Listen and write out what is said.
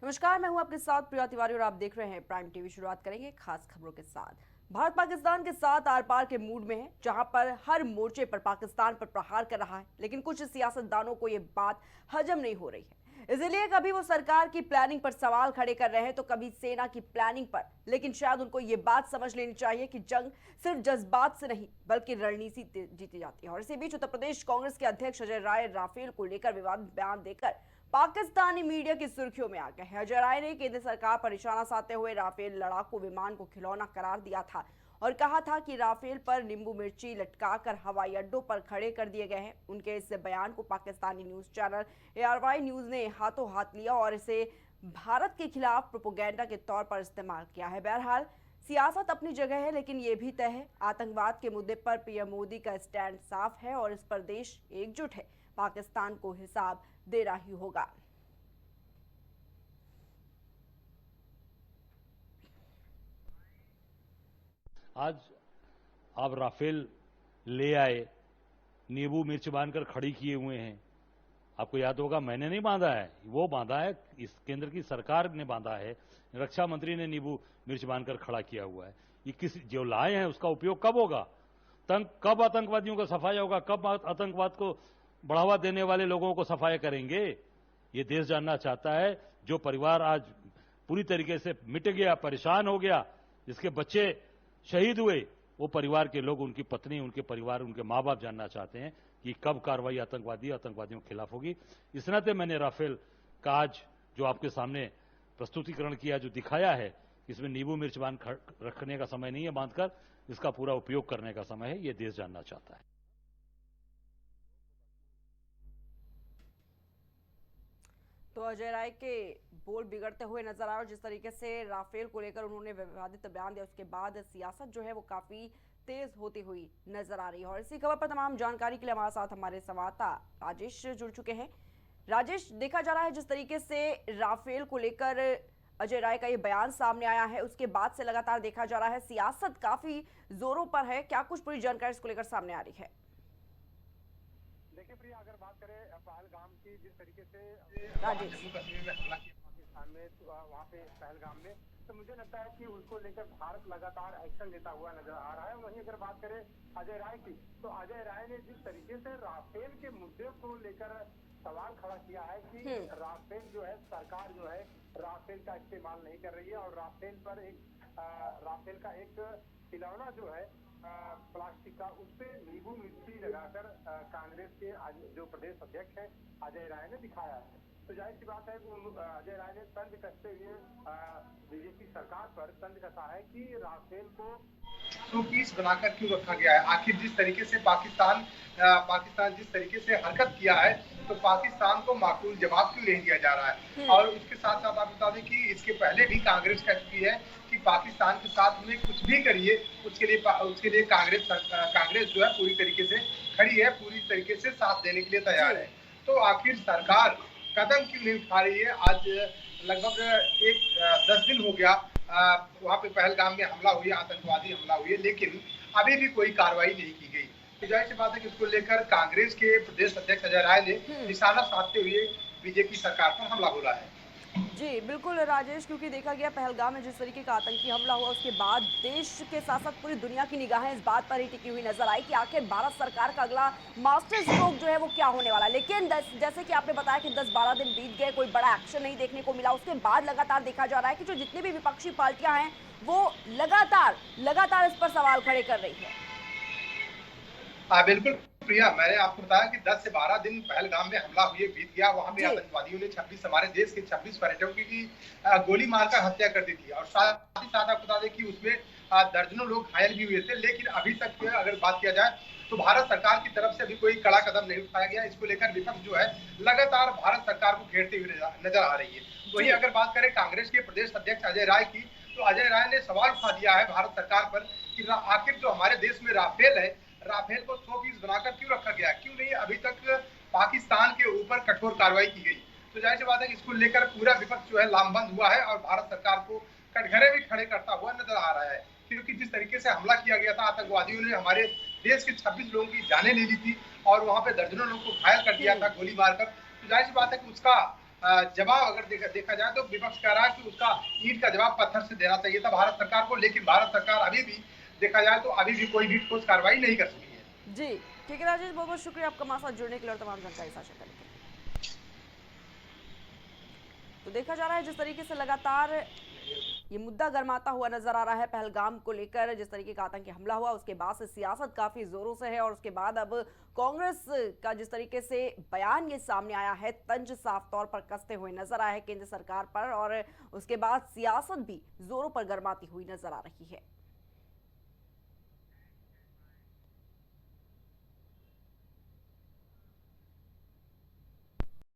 नमस्कार, मैं हूं आपके साथ प्रिया तिवारी और आप देख रहे हैं प्राइम टीवी। शुरुआत करेंगे खास खबरों के साथ। भारत पाकिस्तान के साथ आर पार के मूड में है, जहां पर हर मोर्चे पर पाकिस्तान पर प्रहार कर रहा है, लेकिन कुछ सियासतदानों को ये बात हजम नहीं हो रही है। इसलिए कभी वो सरकार की प्लानिंग पर सवाल खड़े कर रहे हैं तो कभी सेना की प्लानिंग पर। लेकिन शायद उनको ये बात समझ लेनी चाहिए कि जंग सिर्फ जज्बात से नहीं बल्कि रणनीति से जीती जाती है। और इसी बीच उत्तर प्रदेश कांग्रेस के अध्यक्ष अजय राय राफेल को लेकर विवादित बयान देकर पाकिस्तानी मीडिया की सुर्खियों में आ गए हैं। अजय राय ने केंद्र सरकार पर निशाना साधते हुए राफेल लड़ाकू विमान को खिलौना करार दिया था और कहा था कि राफेल पर नींबू मिर्ची लटकाकर हवाई अड्डों पर खड़े कर दिए गए हैं। उनके इस बयान को Pakistani news channel ARY news ने हाथों हाथ लिया और इसे भारत के खिलाफ प्रोपेगेंडा के तौर पर इस्तेमाल किया है। बहरहाल सियासत अपनी जगह है, लेकिन ये भी तय है आतंकवाद के मुद्दे पर पीएम मोदी का स्टैंड साफ है और इस पर देश एकजुट है। पाकिस्तान को हिसाब देना ही होगा। आज आप राफेल ले आए, नींबू मिर्च बांधकर खड़ी किए हुए हैं। आपको याद होगा, मैंने नहीं बांधा है, वो बांधा है, इस केंद्र की सरकार ने बांधा है। रक्षा मंत्री ने नींबू मिर्च बांधकर खड़ा किया हुआ है। ये किस जो लाए हैं उसका उपयोग कब होगा? कब आतंकवादियों का सफाया होगा? कब आतंकवाद को बढ़ावा देने वाले लोगों को सफाया करेंगे? ये देश जानना चाहता है। जो परिवार आज पूरी तरीके से मिट गया, परेशान हो गया, जिसके बच्चे शहीद हुए, वो परिवार के लोग, उनकी पत्नी, उनके परिवार, उनके मां बाप जानना चाहते हैं कि कब कार्रवाई आतंकवादियों के खिलाफ होगी। इस नाते मैंने राफेल का आज जो आपके सामने प्रस्तुतिकरण किया, जो दिखाया है, इसमें नींबू मिर्च बांध रखने का समय नहीं है, बांधकर इसका पूरा उपयोग करने का समय है। ये देश जानना चाहता है। तो अजय राय के बोल बिगड़ते हुए नजर आए और जिस तरीके से राफेल को लेकर उन्होंने विवादित बयान दिया, उसके बाद सियासत जो है वो काफी तेज होती हुई नजर आ रही है। और इसी खबर पर तमाम जानकारी के लिए हमारे साथ हमारे संवाददाता राजेश जुड़ चुके हैं। राजेश, देखा जा रहा है जिस तरीके से राफेल को लेकर अजय राय का ये बयान सामने आया है, उसके बाद से लगातार देखा जा रहा है सियासत काफी जोरों पर है। क्या कुछ पूरी जानकारी इसको लेकर सामने आ रही है? देखिए प्रिया, अगर बात करें पहलगाम की, जिस तरीके से जम्मू कश्मीर में हमला किया पाकिस्तान में, तो वहाँ पे पहलगाम में, तो मुझे लगता है कि उसको लेकर भारत लगातार एक्शन लेता हुआ नजर आ रहा है। वहीं अगर बात करें अजय राय की, तो अजय राय ने जिस तरीके से राफेल के मुद्दे को लेकर सवाल खड़ा किया है कि राफेल जो है, सरकार जो है राफेल का इस्तेमाल नहीं कर रही है और राफेल पर राफेल का एक खिलौना जो है प्लास्टिक का, उस पे नींबू मिर्ची लगाकर कांग्रेस के जो प्रदेश अध्यक्ष हैं अजय राय ने दिखाया है। तो जाहिर सी बात है कि अजय राय ने तंज कसते हुए बीजेपी सरकार पर तंज कसा है कि राफेल को शो पीस बनाकर क्यों रखा गया है। आखिर जिस तरीके से पाकिस्तान जिस तरीके से हरकत किया है, तो पाकिस्तान को माकूल जवाब क्यों नहीं दिया जा रहा है। और उसके साथ साथ आप बता दें कि इसके पहले भी कांग्रेस कह चुकी है कि पाकिस्तान के साथ में कुछ भी करिए, उसके लिए कांग्रेस जो है पूरी तरीके से खड़ी है, पूरी तरीके से साथ देने के लिए तैयार है। तो आखिर सरकार कदम क्यों नहीं उठा रही है। आज लगभग 10 दिन हो गया वहाँ पे पहलगाम में हमला हुई, आतंकवादी हमला हुई है, लेकिन अभी भी कोई कार्रवाई नहीं की गई। तो जाहिर सी बात है कि इसको लेकर कांग्रेस के प्रदेश अध्यक्ष अजय राय ने निशाना साधते हुए बीजेपी सरकार पर हमला बोला है। जी बिल्कुल राजेश, क्योंकि देखा गया पहलगाम में जिस तरीके का आतंकी हमला हुआ, उसके बाद देश के साथ साथ पूरी दुनिया की निगाहें इस बात पर ही टिकी हुई नजर आई कि आखिर भारत सरकार का अगला मास्टर स्ट्रोक जो है वो क्या होने वाला है। लेकिन जैसे कि आपने बताया कि 10-12 दिन बीत गए, कोई बड़ा एक्शन नहीं देखने को मिला। उसके बाद लगातार देखा जा रहा है कि जो जितनी भी विपक्षी पार्टियां हैं वो लगातार इस पर सवाल खड़े कर रही है। हाँ बिल्कुल प्रिया, मैंने आपको बताया कि 10 से 12 दिन पहलगाम में हमला हुए बीत गया। वहां पे आतंकवादियों ने 26 हमारे देश के 26 पर्यटकों की गोली मारकर हत्या कर दी थी और साथ ही साथ आपको बता दें कि उसमें दर्जनों लोग घायल भी हुए थे। लेकिन अभी तक अगर बात किया जाए तो भारत सरकार की तरफ से अभी कोई कड़ा कदम नहीं उठाया गया। इसको लेकर विपक्ष जो है लगातार भारत सरकार को घेरते हुए नजर आ रही है। वहीं अगर बात करें कांग्रेस के प्रदेश अध्यक्ष अजय राय की, तो अजय राय ने सवाल उठा दिया है भारत सरकार पर कि आखिर जो हमारे देश में राफेल है, राफेल को 100 पीस बनाकर क्यों रखा गया, क्यों नहीं अभी तक पाकिस्तान के ऊपर कठोर कार्रवाई की गई। तो जाहिर सी बात है कि इसको लेकर पूरा विपक्ष जो है लामबंद हुआ है और भारत सरकार को कटघरे भी खड़े करता हुआ नजर आ रहा है। क्योंकि जिस तरीके से हमला किया गया था, आतंकवादियों ने हमारे देश के 26 लोगों की जानें ले ली थी और वहां पे दर्जनों लोगों को घायल कर दिया था गोली मारकर। तो जाहिर सी बात है कि उसका जवाब अगर देखा जाए तो विपक्ष कह रहा है कि उसका ईंट का जवाब पत्थर से देना चाहिए था भारत सरकार को, लेकिन भारत सरकार अभी भी देखा जाए तो अभी भी कोई भी ठोस कार्रवाई नहीं कर सकी है। जी ठीक है राजेश, बहुत बहुत शुक्रिया आपका हमारे साथ जुड़ने के लिए और तमाम जानकारी साझा करने के लिए। तो देखा जा रहा है जिस तरीके से लगातार ये मुद्दा गर्माता हुआ नजर आ रहा है पहलगाम को लेकर, जिस तरीके का आतंकी हमला हुआ उसके बाद से सियासत काफी जोरों से है और उसके बाद अब कांग्रेस का जिस तरीके से बयान ये सामने आया है, तंज साफ तौर पर कसते हुए नजर आया है केंद्र सरकार पर, और उसके बाद सियासत भी जोरों पर गर्माती हुई नजर आ रही है।